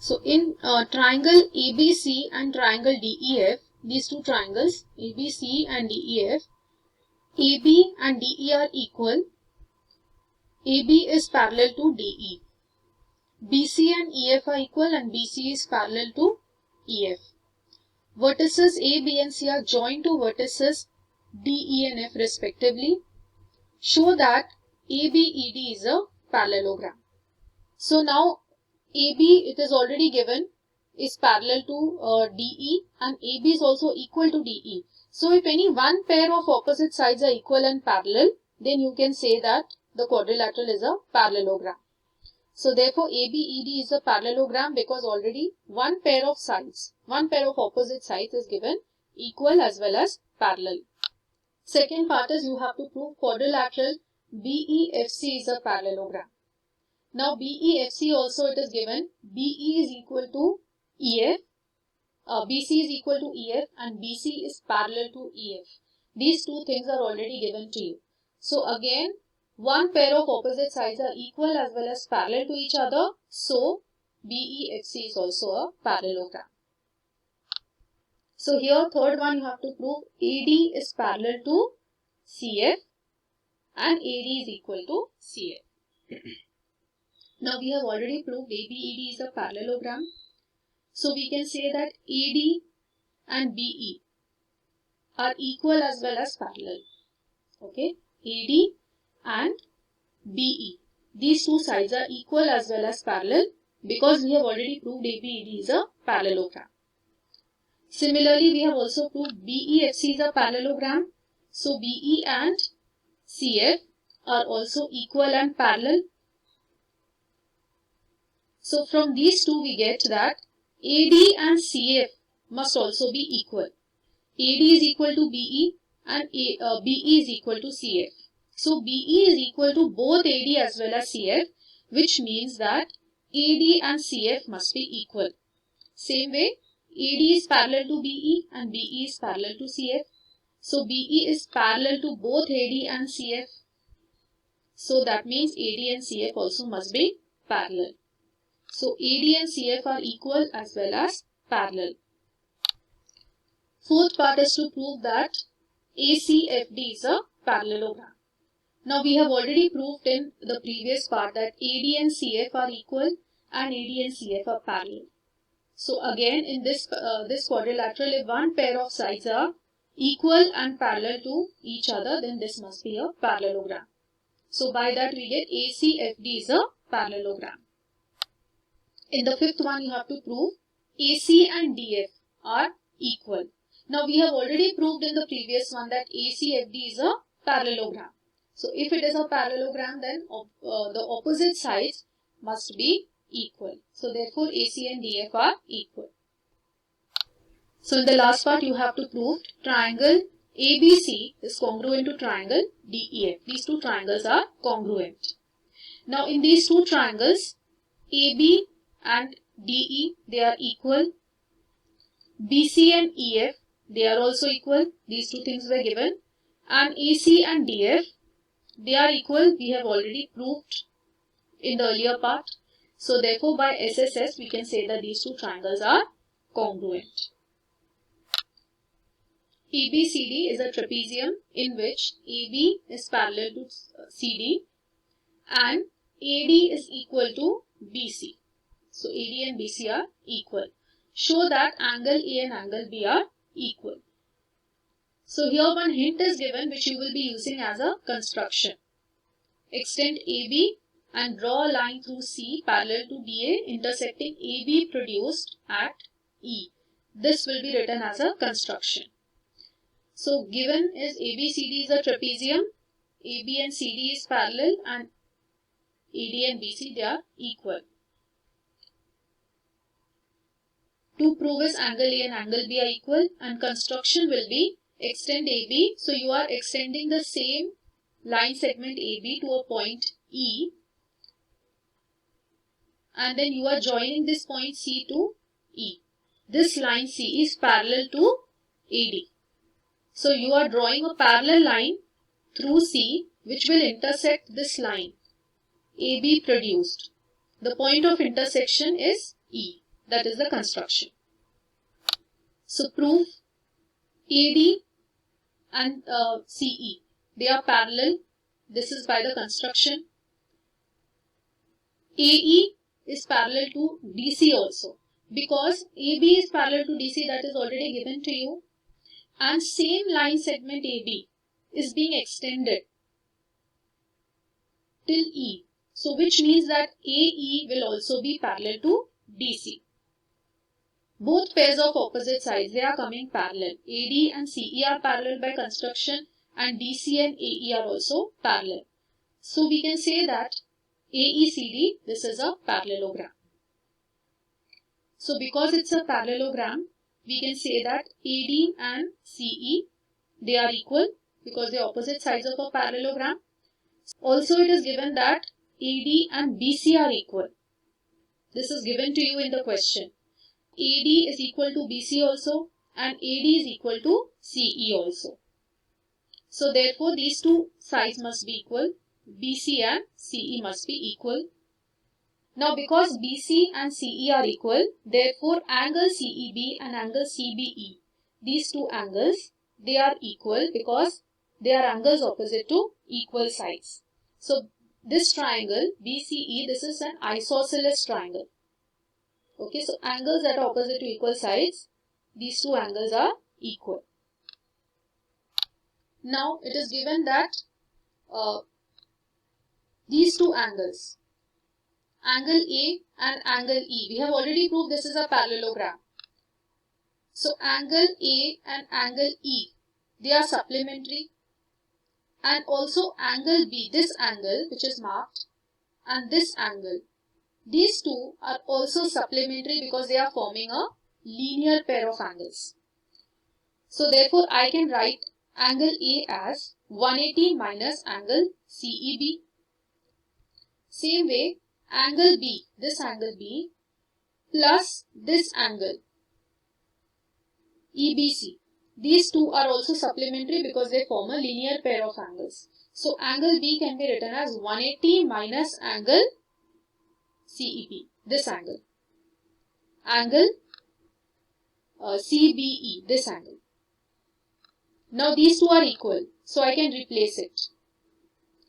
So in triangle ABC and triangle DEF, these two triangles ABC and DEF, AB and DE are equal. AB is parallel to DE. BC and EF are equal and BC is parallel to EF. Vertices A, B and C are joined to vertices D, E and F respectively. Show that ABED is a parallelogram. So now AB, it is already given, is parallel to DE and AB is also equal to DE. So if any one pair of opposite sides are equal and parallel, then you can say that the quadrilateral is a parallelogram. So therefore ABED is a parallelogram because already one pair of sides, one pair of opposite sides is given equal as well as parallel. Second part is you have to prove quadrilateral BEFC is a parallelogram. Now BEFC also it is given, BE is equal to EF, BC is equal to EF and BC is parallel to EF. These two things are already given to you. So again, one pair of opposite sides are equal as well as parallel to each other. So BEFC is also a parallelogram. So here third one you have to prove AD is parallel to CF and AD is equal to CF. Now we have already proved ABED is a parallelogram. So we can say that AD and BE are equal as well as parallel. Okay, AD and BE. These two sides are equal as well as parallel because we have already proved ABED is a parallelogram. Similarly, we have also proved BEFC is a parallelogram. So BE and CF are also equal and parallel. So from these two we get that AD and CF must also be equal. AD is equal to BE and BE is equal to CF. So BE is equal to both AD as well as CF, which means that AD and CF must be equal. Same way, AD is parallel to BE and BE is parallel to CF. So BE is parallel to both AD and CF. So that means AD and CF also must be parallel. So AD and CF are equal as well as parallel. Fourth part is to prove that ACFD is a parallelogram. Now we have already proved in the previous part that AD and CF are equal and AD and CF are parallel. So again in this quadrilateral, if one pair of sides are equal and parallel to each other, then this must be a parallelogram. So by that we get ACFD is a parallelogram. In the fifth one you have to prove AC and DF are equal. Now we have already proved in the previous one that ACFD is a parallelogram. So if it is a parallelogram, then the opposite sides must be equal. So therefore AC and DF are equal. So in the last part you have to prove triangle ABC is congruent to triangle DEF. These two triangles are congruent. Now in these two triangles AB and DE, they are equal. BC and EF, they are also equal. These two things were given. And AC and DF, they are equal. We have already proved in the earlier part. So therefore by SSS we can say that these two triangles are congruent. ABCD is a trapezium in which AB is parallel to CD and AD is equal to BC. So AD and BC are equal. Show that angle A and angle B are equal. So here one hint is given which you will be using as a construction. Extend AB and draw a line through C parallel to DA intersecting AB produced at E. This will be written as a construction. So given is ABCD is a trapezium, AB and CD is parallel and AD and BC they are equal. To prove is angle A and angle B are equal and construction will be extend AB. So you are extending the same line segment AB to a point E and then you are joining this point C to E. This line C is parallel to AD. So you are drawing a parallel line through C which will intersect this line AB produced. The point of intersection is E. that is the construction. So proof AD and CE, they are parallel. This is by the construction. AE is parallel to DC also, because AB is parallel to DC, that is already given to you, and same line segment AB is being extended till E. So which means that AE will also be parallel to DC. Both pairs of opposite sides, they are coming parallel. AD and CE are parallel by construction, and DC and AE are also parallel. So we can say that AECD, this is a parallelogram. So because it's a parallelogram, we can say that AD and CE, they are equal because they are opposite sides of a parallelogram. Also it is given that AD and BC are equal. This is given to you in the question. AD is equal to BC also, and AD is equal to CE also. So therefore these two sides must be equal. BC and CE must be equal. Now because BC and CE are equal, therefore angle CEB and angle CBE, these two angles, they are equal because they are angles opposite to equal sides. So this triangle BCE, this is an isosceles triangle. Okay, so angles that are opposite to equal sides, these two angles are equal. Now it is given that these two angles, angle A and angle E, we have already proved this is a parallelogram. So angle A and angle E, they are supplementary, and also angle B, this angle which is marked, and this angle, these two are also supplementary because they are forming a linear pair of angles. So therefore I can write angle A as 180 minus angle CEB. Same way, angle B, this angle B, plus this angle EBC. These two are also supplementary because they form a linear pair of angles. So angle B can be written as 180 minus angle CEB, this angle. Angle CBE, this angle. Now these two are equal, so I can replace it.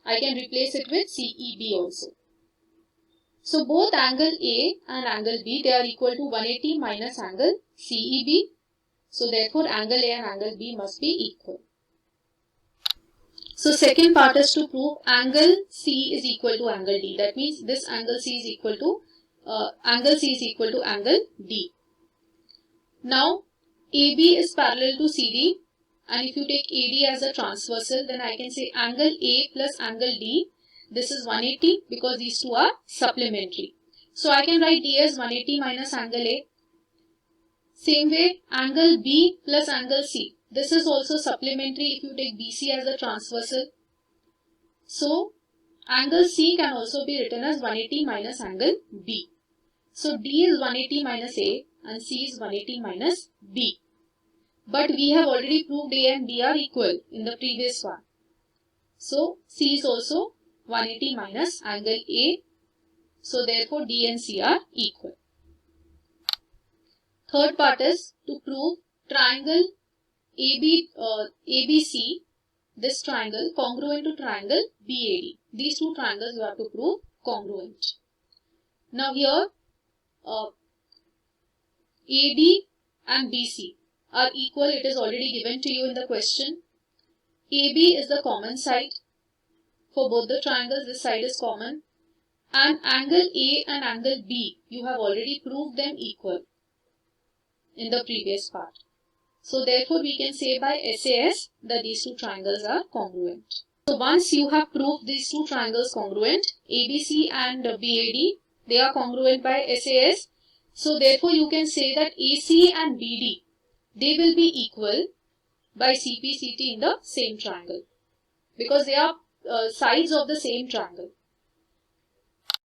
I can replace it with CEB also. So both angle A and angle B, they are equal to 180 minus angle CEB. So therefore angle A and angle B must be equal. So second part is to prove angle C is equal to angle D. That means this angle C is equal to angle D. Now AB is parallel to CD, and if you take AD as a transversal, then I can say angle A plus angle D, this is 180 because these two are supplementary. So I can write D as 180 minus angle A. Same way, angle B plus angle C, this is also supplementary if you take BC as a transversal. So angle C can also be written as 180 minus angle B. So D is 180 minus A and C is 180 minus B. But we have already proved A and B are equal in the previous one. So C is also 180 minus angle A. So therefore D and C are equal. Third part is to prove triangle ABC, this triangle congruent to triangle BAD. These two triangles you have to prove congruent. Now here AD and BC are equal. It is already given to you in the question. AB is the common side. For both the triangles, this side is common. And angle A and angle B, you have already proved them equal in the previous part. So therefore we can say by SAS that these two triangles are congruent. So once you have proved these two triangles congruent, ABC and BAD, they are congruent by SAS. So therefore you can say that AC and BD, they will be equal by CPCT in the same triangle because they are sides of the same triangle.